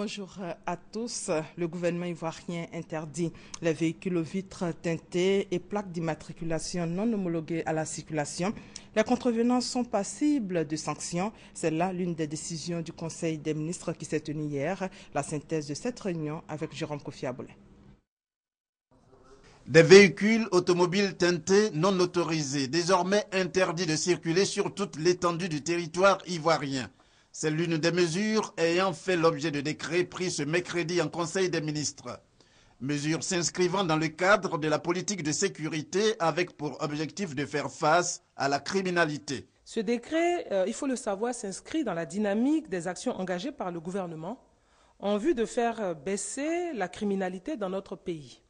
Bonjour à tous. Le gouvernement ivoirien interdit les véhicules aux vitres teintées et plaques d'immatriculation non homologuées à la circulation. Les contrevenants sont passibles de sanctions. C'est là l'une des décisions du Conseil des ministres qui s'est tenue hier. La synthèse de cette réunion avec Jérôme Kofi Aboulé. Des véhicules automobiles teintés non autorisés, désormais interdits de circuler sur toute l'étendue du territoire ivoirien. C'est l'une des mesures ayant fait l'objet de décrets pris ce mercredi en Conseil des ministres. Mesures s'inscrivant dans le cadre de la politique de sécurité avec pour objectif de faire face à la criminalité. Ce décret, il faut le savoir, s'inscrit dans la dynamique des actions engagées par le gouvernement en vue de faire baisser la criminalité dans notre pays.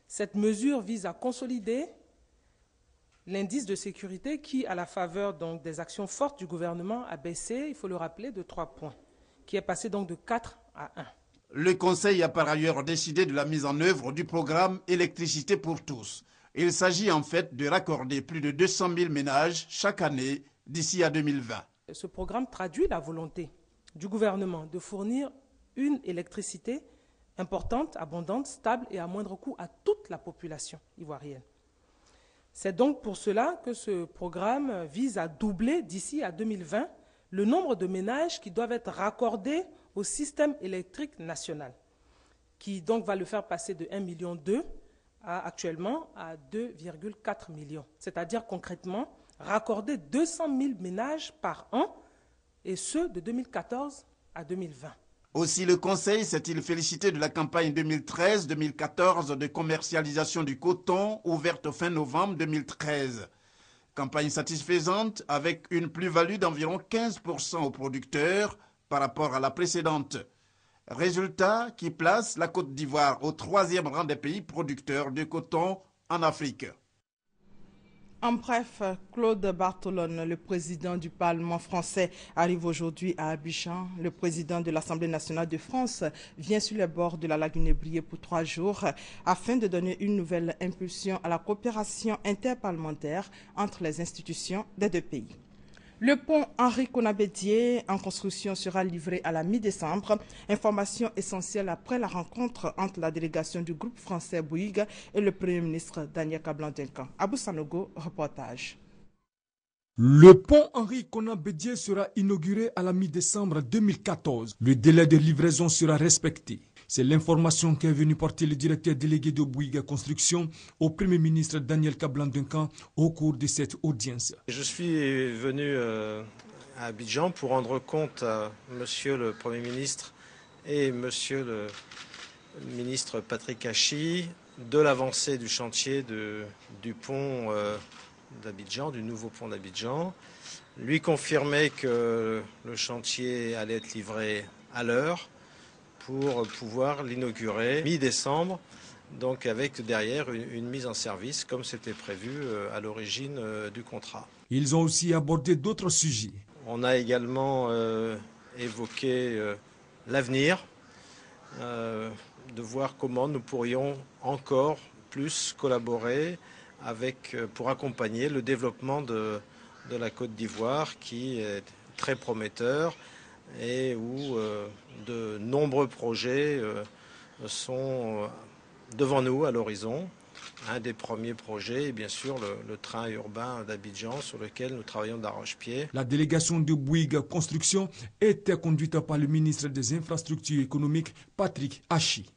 Cette mesure vise à consolider l'indice de sécurité qui, à la faveur donc, des actions fortes du gouvernement, a baissé, il faut le rappeler, de 3 points, qui est passé donc de 4 à 1. Le Conseil a par ailleurs décidé de la mise en œuvre du programme Électricité pour tous. Il s'agit en fait de raccorder plus de 200 000 ménages chaque année d'ici à 2020. Ce programme traduit la volonté du gouvernement de fournir une électricité importante, abondante, stable et à moindre coût à toute la population ivoirienne. C'est donc pour cela que ce programme vise à doubler d'ici à 2020 le nombre de ménages qui doivent être raccordés au système électrique national, qui donc va le faire passer de 1,2 million actuellement à 2,4 millions. C'est-à-dire concrètement raccorder 200 000 ménages par an, et ce de 2014 à 2020. Aussi, le Conseil s'est-il félicité de la campagne 2013-2014 de commercialisation du coton ouverte fin novembre 2013. Campagne satisfaisante avec une plus-value d'environ 15% aux producteurs par rapport à la précédente. Résultat qui place la Côte d'Ivoire au 3e rang des pays producteurs de coton en Afrique. En bref, Claude Bartolone, le président du Parlement français, arrive aujourd'hui à Abidjan. Le président de l'Assemblée nationale de France vient sur les bords de la lagune Brié pour 3 jours afin de donner une nouvelle impulsion à la coopération interparlementaire entre les institutions des deux pays. Le pont Henri Konan-Bédié en construction sera livré à la mi-décembre. Information essentielle après la rencontre entre la délégation du groupe français Bouygues et le Premier ministre Daniel Kablan-Duncan. Abou Sanogo, reportage. Le pont Henri Konan-Bédié sera inauguré à la mi-décembre 2014. Le délai de livraison sera respecté. C'est l'information qu'est venu porter le directeur délégué de Bouygues Construction au Premier ministre Daniel Kablan-Duncan au cours de cette audience. Je suis venu à Abidjan pour rendre compte à Monsieur le Premier ministre et Monsieur le ministre Patrick Hachi de l'avancée du chantier du pont d'Abidjan, du nouveau pont d'Abidjan. Lui confirmer que le chantier allait être livré à l'heure pour pouvoir l'inaugurer mi-décembre, donc avec derrière une mise en service comme c'était prévu à l'origine du contrat. Ils ont aussi abordé d'autres sujets. On a également évoqué l'avenir, de voir comment nous pourrions encore plus collaborer pour accompagner le développement de la Côte d'Ivoire qui est très prometteur et où de nombreux projets sont devant nous à l'horizon. Un des premiers projets est bien sûr le train urbain d'Abidjan sur lequel nous travaillons d'arrache-pied. La délégation de Bouygues Construction était conduite par le ministre des Infrastructures économiques, Patrick Hachi.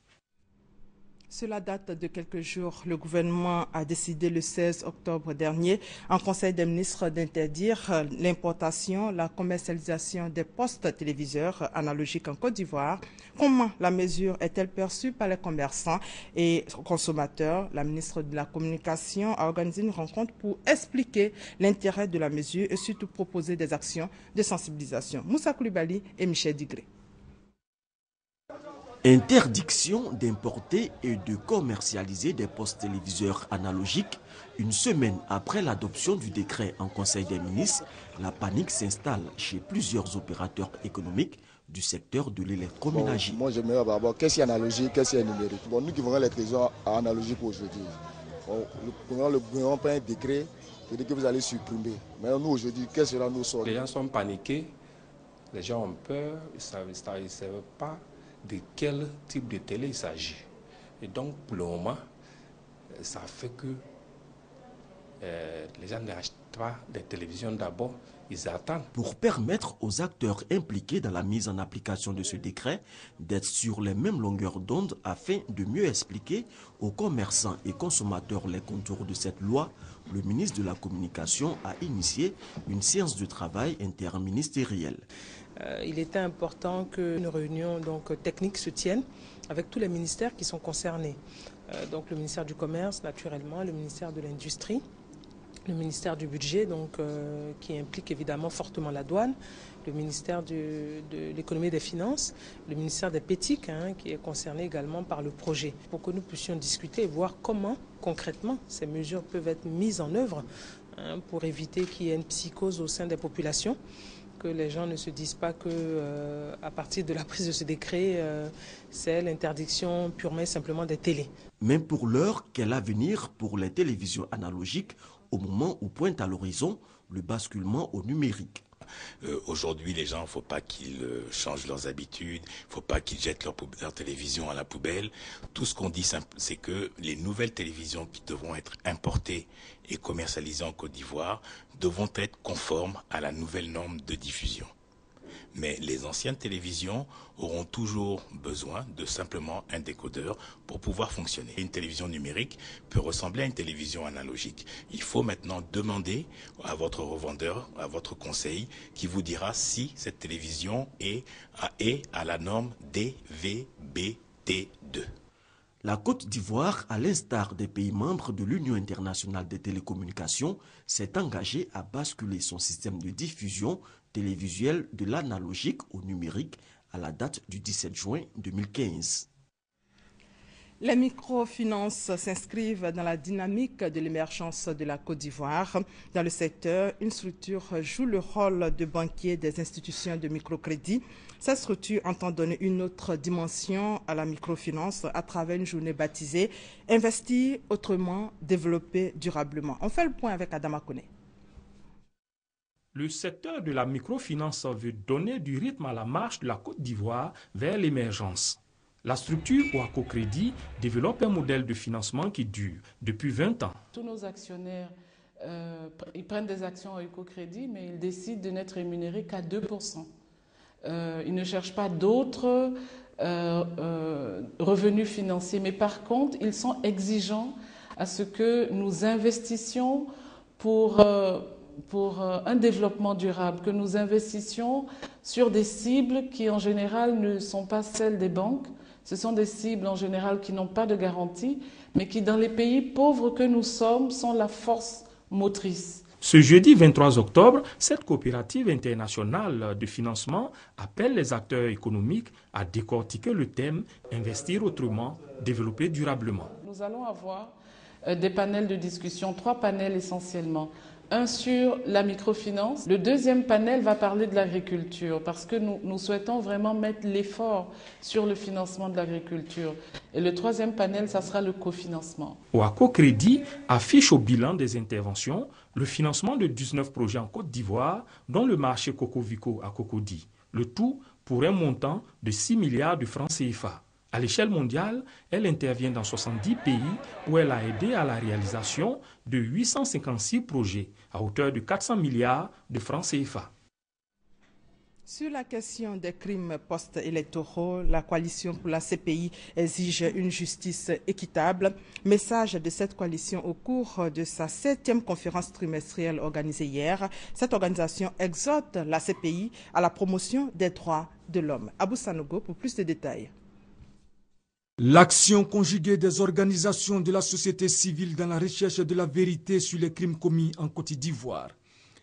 Cela date de quelques jours. Le gouvernement a décidé le 16 octobre dernier en Conseil des ministres d'interdire l'importation, la commercialisation des postes téléviseurs analogiques en Côte d'Ivoire. Comment la mesure est-elle perçue par les commerçants et consommateurs? La ministre de la Communication a organisé une rencontre pour expliquer l'intérêt de la mesure et surtout proposer des actions de sensibilisation. Moussa Koulibaly et Michel Digré. Interdiction d'importer et de commercialiser des postes téléviseurs analogiques. Une semaine après l'adoption du décret en Conseil des ministres, la panique s'installe chez plusieurs opérateurs économiques du secteur de l'électroménager. Moi, j'aimerais d'abord, qu'est-ce qui est analogique, qu'est-ce qui est numérique? Nous qui vendons les téléviseurs analogiques aujourd'hui, le gouvernement prend un décret pour dire que vous allez supprimer. Mais nous, aujourd'hui, qu'est-ce que cela nous sort? Les gens sont paniqués, les gens ont peur, ils ne savent pas de quel type de télé il s'agit. Et donc, pour le moment, ça fait que les gens n'achètent pas des télévisions d'abord, ils attendent. Pour permettre aux acteurs impliqués dans la mise en application de ce décret d'être sur les mêmes longueurs d'onde afin de mieux expliquer aux commerçants et consommateurs les contours de cette loi, le ministre de la Communication a initié une séance de travail interministérielle. Il était important qu'une réunion technique se tienne avec tous les ministères qui sont concernés. Donc le ministère du Commerce, naturellement, le ministère de l'Industrie, le ministère du Budget, qui implique évidemment fortement la douane, le ministère de l'Économie et des Finances, le ministère des PETIC, qui est concerné également par le projet, pour que nous puissions discuter et voir comment, concrètement, ces mesures peuvent être mises en œuvre pour éviter qu'il y ait une psychose au sein des populations, que les gens ne se disent pas que à partir de la prise de ce décret, c'est l'interdiction purement et simplement des télés. Même pour l'heure, quel avenir pour les télévisions analogiques au moment où pointe à l'horizon le basculement au numérique? Aujourd'hui, les gens, il ne faut pas qu'ils changent leurs habitudes, il ne faut pas qu'ils jettent leur télévision à la poubelle. Tout ce qu'on dit, c'est que les nouvelles télévisions qui devront être importées et commercialisées en Côte d'Ivoire devront être conformes à la nouvelle norme de diffusion. Mais les anciennes télévisions auront toujours besoin de simplement un décodeur pour pouvoir fonctionner. Une télévision numérique peut ressembler à une télévision analogique. Il faut maintenant demander à votre revendeur, à votre conseil, qui vous dira si cette télévision est à la norme DVB-T2. La Côte d'Ivoire, à l'instar des pays membres de l'Union internationale des télécommunications, s'est engagée à basculer son système de diffusion télévisuelle de l'analogique au numérique à la date du 17 juin 2015. Les microfinances s'inscrivent dans la dynamique de l'émergence de la Côte d'Ivoire. Dans le secteur, une structure joue le rôle de banquier des institutions de microcrédit. Cette structure entend donner une autre dimension à la microfinance à travers une journée baptisée « Investir autrement, développer durablement ». On fait le point avec Adama Kone. Le secteur de la microfinance veut donner du rythme à la marche de la Côte d'Ivoire vers l'émergence. La structure Oaco Crédit développe un modèle de financement qui dure depuis 20 ans. Tous nos actionnaires, ils prennent des actions à Oaco Crédit, mais ils décident de n'être rémunérés qu'à 2%. Ils ne cherchent pas d'autres revenus financiers, mais par contre, ils sont exigeants à ce que nous investissions pour un développement durable, que nous investissions sur des cibles qui en général ne sont pas celles des banques. Ce sont des cibles en général qui n'ont pas de garantie, mais qui dans les pays pauvres que nous sommes sont la force motrice. Ce jeudi 23 octobre, cette coopérative internationale de financement appelle les acteurs économiques à décortiquer le thème « Investir autrement, développer durablement ». Nous allons avoir des panels de discussion, 3 panels essentiellement. Un sur la microfinance. Le deuxième panel va parler de l'agriculture parce que nous souhaitons vraiment mettre l'effort sur le financement de l'agriculture. Et le troisième panel, ça sera le cofinancement. Oaco Crédit affiche au bilan des interventions le financement de 19 projets en Côte d'Ivoire, dont le marché Cocovico à Cocody. Le tout pour un montant de 6 milliards de francs CFA. À l'échelle mondiale, elle intervient dans 70 pays où elle a aidé à la réalisation de 856 projets à hauteur de 400 milliards de francs CFA. Sur la question des crimes post-électoraux, la coalition pour la CPI exige une justice équitable. Message de cette coalition au cours de sa 7e conférence trimestrielle organisée hier. Cette organisation exhorte la CPI à la promotion des droits de l'homme. Abou Sanogo pour plus de détails. L'action conjuguée des organisations de la société civile dans la recherche de la vérité sur les crimes commis en Côte d'Ivoire.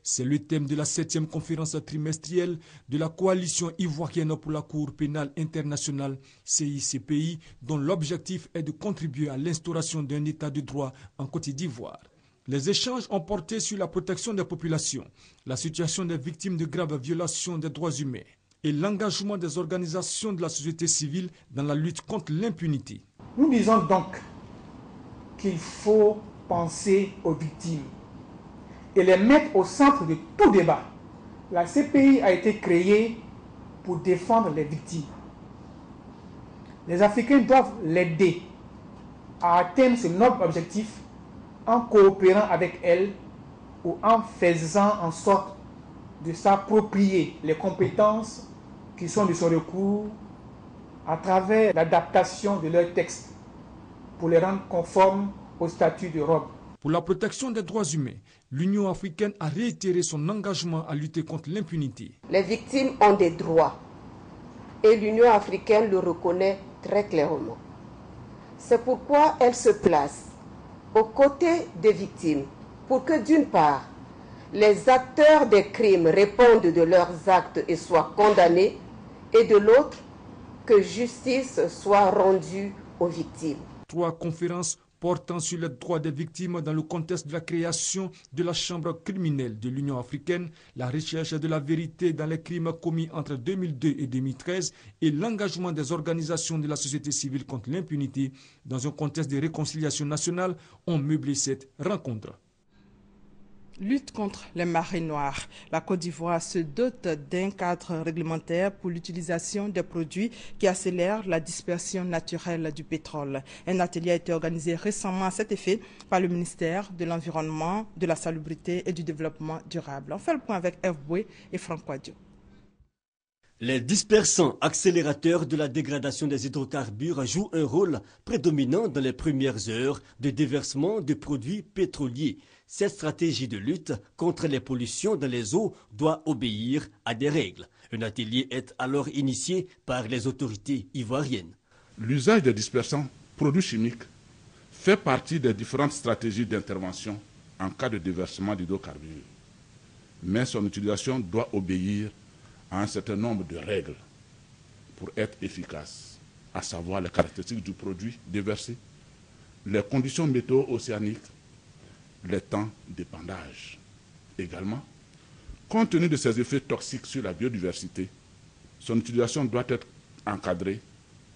C'est le thème de la 7e conférence trimestrielle de la coalition ivoirienne pour la Cour pénale internationale CICPI, dont l'objectif est de contribuer à l'instauration d'un état de droit en Côte d'Ivoire. Les échanges ont porté sur la protection des populations, la situation des victimes de graves violations des droits humains et l'engagement des organisations de la société civile dans la lutte contre l'impunité. Nous disons donc qu'il faut penser aux victimes et les mettre au centre de tout débat. La CPI a été créée pour défendre les victimes. Les Africains doivent l'aider à atteindre ce noble objectif en coopérant avec elle ou en faisant en sorte de s'approprier les compétences qui sont de son recours à travers l'adaptation de leurs textes pour les rendre conformes au statut de Rome. Pour la protection des droits humains, l'Union africaine a réitéré son engagement à lutter contre l'impunité. Les victimes ont des droits et l'Union africaine le reconnaît très clairement. C'est pourquoi elle se place aux côtés des victimes pour que d'une part, les acteurs des crimes répondent de leurs actes et soient condamnés, et de l'autre, que justice soit rendue aux victimes. 3 conférences portant sur les droits des victimes dans le contexte de la création de la Chambre criminelle de l'Union africaine, la recherche de la vérité dans les crimes commis entre 2002 et 2013 et l'engagement des organisations de la société civile contre l'impunité dans un contexte de réconciliation nationale ont meublé cette rencontre. Lutte contre les marées noires. La Côte d'Ivoire se dote d'un cadre réglementaire pour l'utilisation des produits qui accélèrent la dispersion naturelle du pétrole. Un atelier a été organisé récemment à cet effet par le ministère de l'Environnement, de la Salubrité et du Développement durable. On fait le point avec F. Boué et Franck Wadio. Les dispersants accélérateurs de la dégradation des hydrocarbures jouent un rôle prédominant dans les premières heures de déversement de produits pétroliers. Cette stratégie de lutte contre les pollutions dans les eaux doit obéir à des règles. Un atelier est alors initié par les autorités ivoiriennes. L'usage des dispersants, produits chimiques, fait partie des différentes stratégies d'intervention en cas de déversement d'hydrocarbures. Mais son utilisation doit obéir à un certain nombre de règles pour être efficace, à savoir les caractéristiques du produit déversé, les conditions météo-océaniques, les temps d'épandage. Également, compte tenu de ses effets toxiques sur la biodiversité, son utilisation doit être encadrée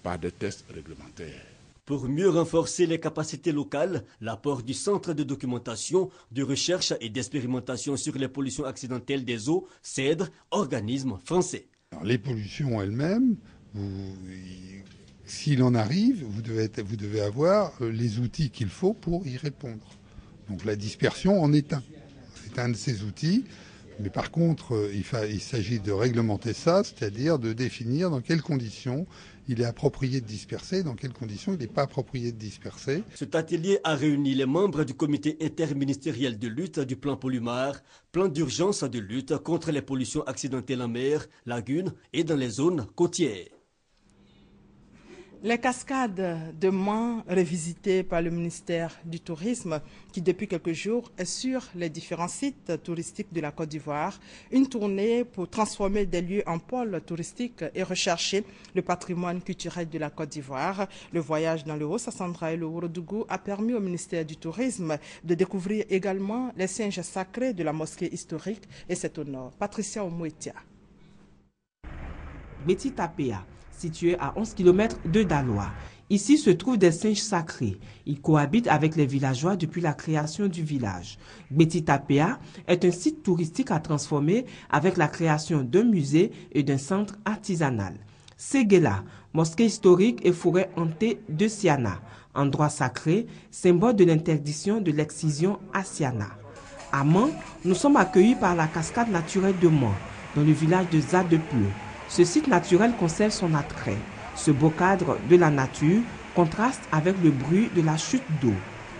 par des tests réglementaires. Pour mieux renforcer les capacités locales, l'apport du Centre de documentation, de recherche et d'expérimentation sur les pollutions accidentelles des eaux, CEDRE, organisme français. Alors, les pollutions elles-mêmes, s'il en arrive, vous devez avoir les outils qu'il faut pour y répondre. Donc la dispersion en est un. C'est un de ces outils. Mais par contre, il s'agit de réglementer ça, c'est-à-dire de définir dans quelles conditions il est approprié de disperser, dans quelles conditions il n'est pas approprié de disperser. Cet atelier a réuni les membres du comité interministériel de lutte du plan Polumar, plan d'urgence de lutte contre les pollutions accidentelles en mer, lagunes et dans les zones côtières. Les cascades de Mans revisitées par le ministère du Tourisme qui depuis quelques jours est sur les différents sites touristiques de la Côte d'Ivoire. Une tournée pour transformer des lieux en pôles touristiques et rechercher le patrimoine culturel de la Côte d'Ivoire. Le voyage dans le Haut-Sassandra et le Ourodougou a permis au ministère du Tourisme de découvrir également les singes sacrés de la mosquée historique et c'est au nord. Patricia Omouetia. Gbeti Tapea, situé à 11 km de Daloa. Ici se trouvent des singes sacrés. Ils cohabitent avec les villageois depuis la création du village. Gbeti Tapea est un site touristique à transformer avec la création d'un musée et d'un centre artisanal. Séguéla, mosquée historique et forêt hantée de Siana, endroit sacré, symbole de l'interdiction de l'excision à Siana. À Mans, nous sommes accueillis par la cascade naturelle de Mans, dans le village de Zadepleu. Ce site naturel conserve son attrait. Ce beau cadre de la nature contraste avec le bruit de la chute d'eau.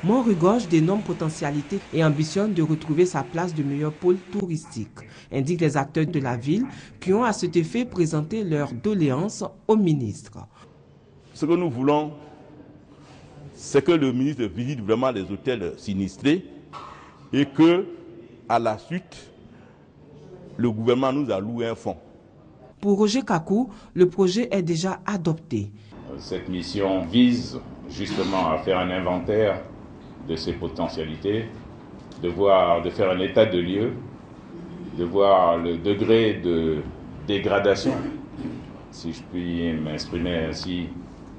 Mont regorge d'énormes potentialités et ambitionne de retrouver sa place de meilleur pôle touristique, indiquent les acteurs de la ville qui ont à cet effet présenté leurs doléances au ministre. Ce que nous voulons, c'est que le ministre visite vraiment les hôtels sinistrés et que, à la suite, le gouvernement nous a loué un fonds. Pour Roger Kakou, le projet est déjà adopté. Cette mission vise justement à faire un inventaire de ces potentialités, de faire un état de lieu, de voir le degré de dégradation, si je puis m'exprimer ainsi,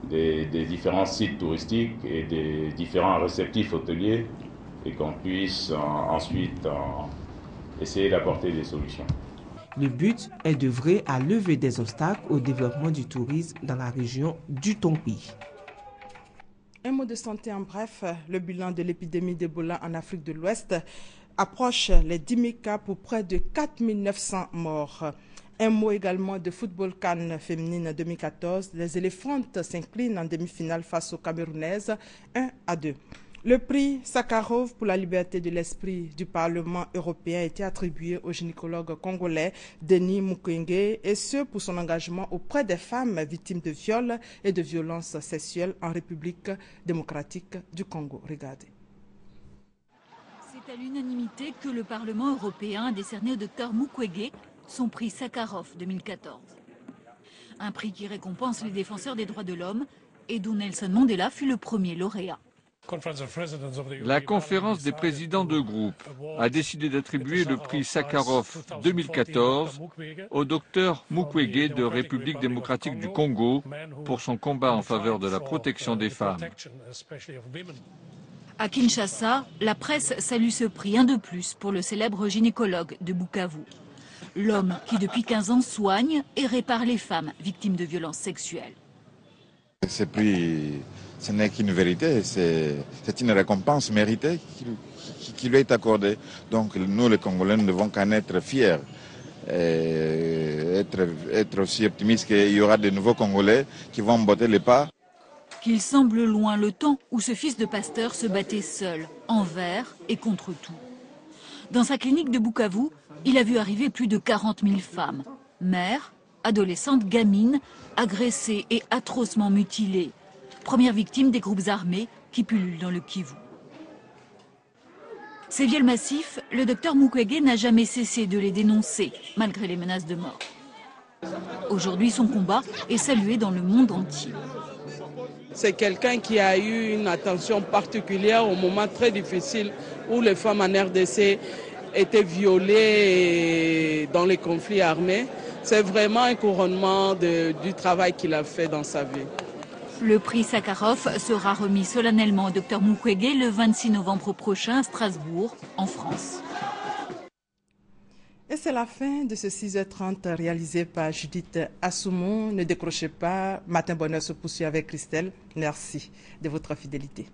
des différents sites touristiques et des différents réceptifs hôteliers et qu'on puisse ensuite essayer d'apporter des solutions. Le but est d'œuvrer à lever des obstacles au développement du tourisme dans la région du Tongpi. Un mot de santé en bref, le bilan de l'épidémie d'Ebola en Afrique de l'Ouest approche les 10 000 cas pour près de 4 900 morts. Un mot également de football CAN féminine 2014. Les éléphantes s'inclinent en demi-finale face aux Camerounaises 1-2. Le prix Sakharov pour la liberté de l'esprit du Parlement européen a été attribué au gynécologue congolais Denis Mukwege, et ce pour son engagement auprès des femmes victimes de viols et de violences sexuelles en République démocratique du Congo. Regardez. C'est à l'unanimité que le Parlement européen a décerné au Dr Mukwege son prix Sakharov 2014. Un prix qui récompense les défenseurs des droits de l'homme et dont Nelson Mandela fut le premier lauréat. La conférence des présidents de groupe a décidé d'attribuer le prix Sakharov 2014 au docteur Mukwege de République démocratique du Congo pour son combat en faveur de la protection des femmes. À Kinshasa, la presse salue ce prix, un de plus pour le célèbre gynécologue de Bukavu. L'homme qui depuis 15 ans soigne et répare les femmes victimes de violences sexuelles. Ce prix, ce n'est qu'une vérité, c'est une récompense méritée qui lui est accordée. Donc nous les Congolais ne devons qu'en être fiers. Et être aussi optimistes qu'il y aura de nouveaux Congolais qui vont botter les pas. Qu'il semble loin le temps où ce fils de pasteur se battait seul, envers et contre tout. Dans sa clinique de Bukavu, il a vu arriver plus de 40 000 femmes, mères, adolescentes, gamines, agressées et atrocement mutilées. Première victime des groupes armés qui pullulent dans le Kivu. Ces viols massifs, le docteur Mukwege n'a jamais cessé de les dénoncer, malgré les menaces de mort. Aujourd'hui, son combat est salué dans le monde entier. C'est quelqu'un qui a eu une attention particulière au moment très difficile où les femmes en RDC étaient violées dans les conflits armés. C'est vraiment un couronnement du travail qu'il a fait dans sa vie. Le prix Sakharov sera remis solennellement au Dr Mukwege le 26 novembre prochain à Strasbourg, en France. Et c'est la fin de ce 6h30 réalisé par Judith Assoumon. Ne décrochez pas, Matin Bonheur se poursuit avec Christelle. Merci de votre fidélité.